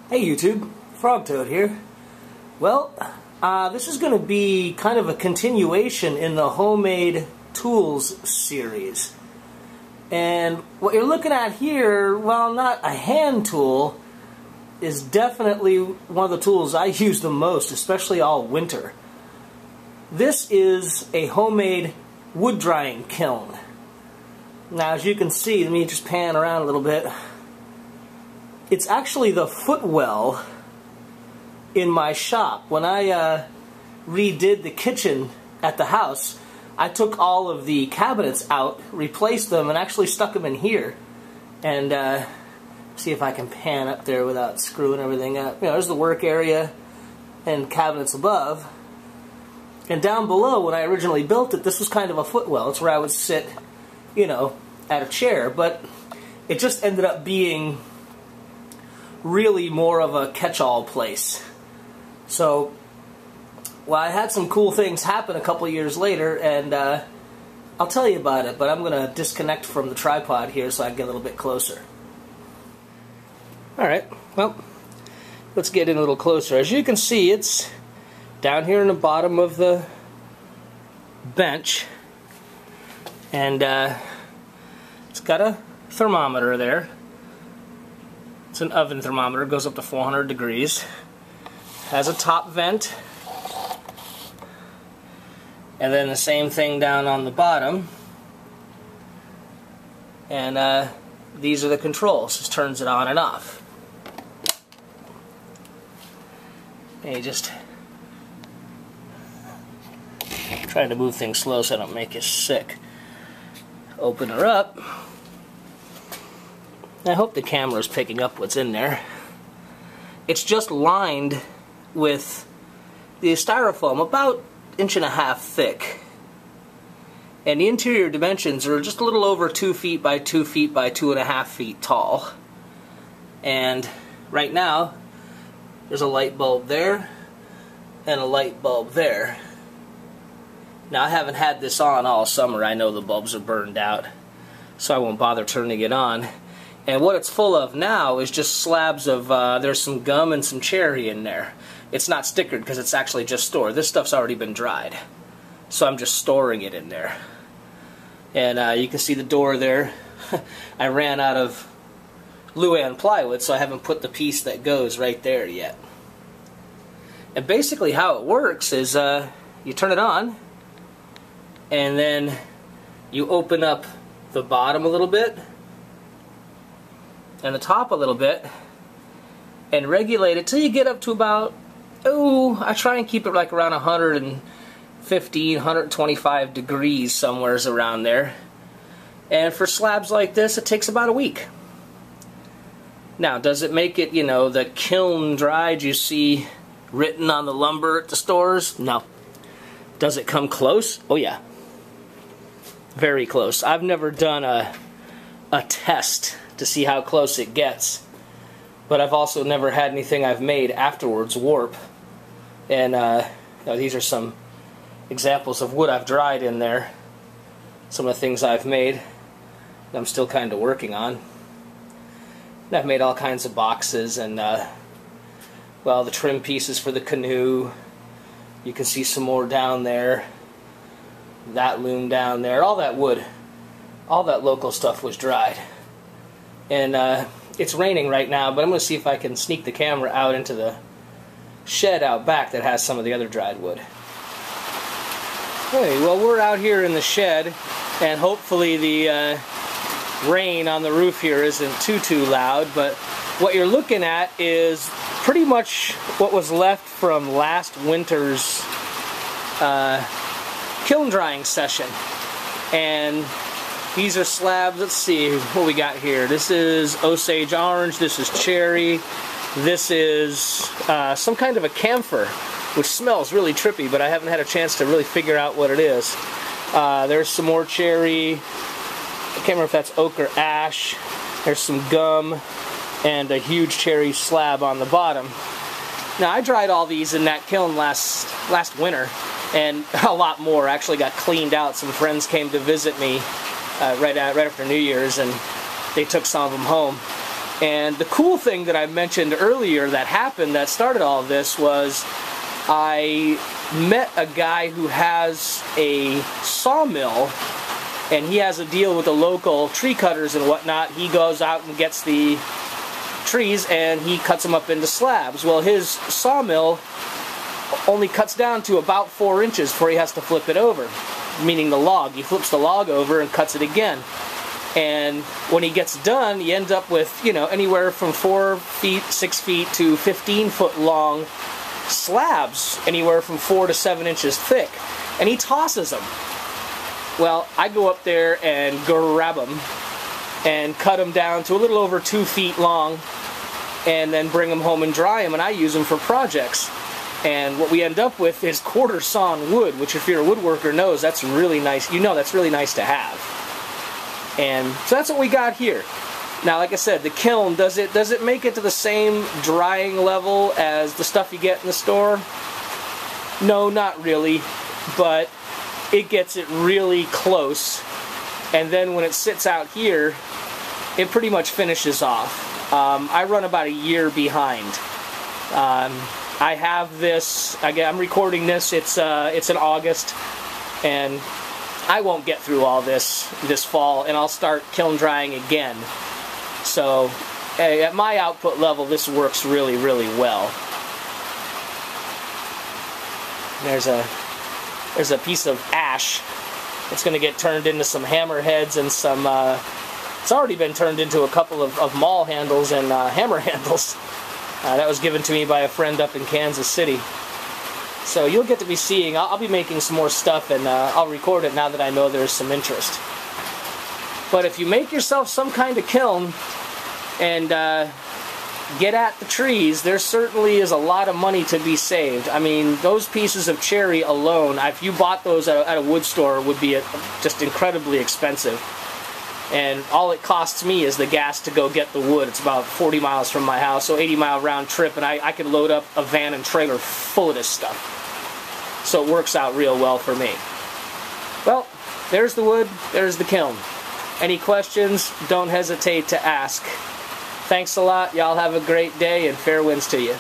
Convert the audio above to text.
Hey YouTube, Frogtoad here. Well, this is going to be kind of a continuation in the homemade tools series. And what you're looking at here, while not a hand tool, is definitely one of the tools I use the most, especially all winter. This is a homemade wood drying kiln. Now, as you can see, let me just pan around a little bit. It's actually the footwell in my shop. When I redid the kitchen at the house, I took all of the cabinets out, replaced them, and actually stuck them in here. And see if I can pan up there without screwing everything up. You know, there's the work area and cabinets above. And down below, when I originally built it, this was kind of a footwell. It's where I would sit, you know, at a chair. But it just ended up being really more of a catch-all place. So, well, I had some cool things happen a couple years later, and I'll tell you about it, but I'm going to disconnect from the tripod here so I can get a little bit closer. Alright, well, let's get in a little closer. As you can see, it's down here in the bottom of the bench, and it's got a thermometer there. It's an oven thermometer, it goes up to 400 degrees. Has a top vent. And then the same thing down on the bottom. And these are the controls. This turns it on and off. And you just trying to move things slow so I don't make you sick. Open her up. I hope the camera is picking up what's in there. It's just lined with the styrofoam, about 1.5 inches thick. And the interior dimensions are just a little over 2 feet by 2 feet by 2.5 feet tall. And right now, there's a light bulb there and a light bulb there. Now, I haven't had this on all summer. I know the bulbs are burned out, so I won't bother turning it on. And what it's full of now is just slabs of, there's some gum and some cherry in there. It's not stickered because it's actually just stored. This stuff's already been dried. So I'm just storing it in there. And you can see the door there. I ran out of Luan plywood, so I haven't put the piece that goes right there yet. And basically how it works is you turn it on, and then you open up the bottom a little bit, and the top a little bit, and regulate it till you get up to about, I try and keep it like around 115, 125 degrees, somewheres around there. And for slabs like this, it takes about a week. Now, does it make it, you know, the kiln dried you see written on the lumber at the stores? No. Does it come close? Oh yeah. Very close. I've never done a test to see how close it gets, but I've also never had anything I've made afterwards warp. And these are some examples of wood I've dried in there, some of the things I've made that I'm still kind of working on. And I've made all kinds of boxes, and well, the trim pieces for the canoe, you can see some more down there, that loom down there, all that wood, all that local stuff was dried. And it's raining right now, but I'm going to see if I can sneak the camera out into the shed out back that has some of the other dried wood. Okay, well, we're out here in the shed, and hopefully the rain on the roof here isn't too loud, but what you're looking at is pretty much what was left from last winter's kiln drying session. And these are slabs. Let's see what we got here. This is Osage orange, this is cherry, this is some kind of a camphor, which smells really trippy, but I haven't had a chance to really figure out what it is. There's some more cherry, I can't remember if that's oak or ash. There's some gum and a huge cherry slab on the bottom. Now, I dried all these in that kiln last winter, and a lot more actually got cleaned out. Some friends came to visit me right after New Year's, and they took some of them home. And the cool thing that I mentioned earlier that happened, that started all of this, was I met a guy who has a sawmill, and he has a deal with the local tree cutters and whatnot. He goes out and gets the trees and he cuts them up into slabs. Well, his sawmill only cuts down to about 4 inches before he has to flip it over, meaning the log. He flips the log over and cuts it again. And when he gets done, he ends up with, you know, anywhere from 4 feet, 6 feet to 15-foot long slabs, anywhere from 4 to 7 inches thick. And he tosses them. Well, I go up there and grab them and cut them down to a little over 2 feet long, and then bring them home and dry them, and I use them for projects. And what we end up with is quarter sawn wood, which if you're a woodworker knows that's really nice. You know that's really nice to have. And so that's what we got here. Now, like I said, the kiln, does it make it to the same drying level as the stuff you get in the store? No, not really, but it gets it really close. And then when it sits out here, it pretty much finishes off. I run about a year behind. I have this, again, I'm recording this, it's in August, and I won't get through all this fall, and I'll start kiln drying again. So, at my output level, this works really, really well. There's a piece of ash that's going to get turned into some hammer heads and some, it's already been turned into a couple of maul handles and hammer handles. That was given to me by a friend up in Kansas City. So you'll get to be seeing, I'll be making some more stuff, and I'll record it now that I know there's some interest. But if you make yourself some kind of kiln and get at the trees, there certainly is a lot of money to be saved. I mean, those pieces of cherry alone, if you bought those at a wood store, would be just incredibly expensive. And all it costs me is the gas to go get the wood. It's about 40 miles from my house, so 80-mile round trip, and I could load up a van and trailer full of this stuff. So it works out real well for me. Well, there's the wood, there's the kiln. Any questions, don't hesitate to ask. Thanks a lot, y'all have a great day, and fair winds to you.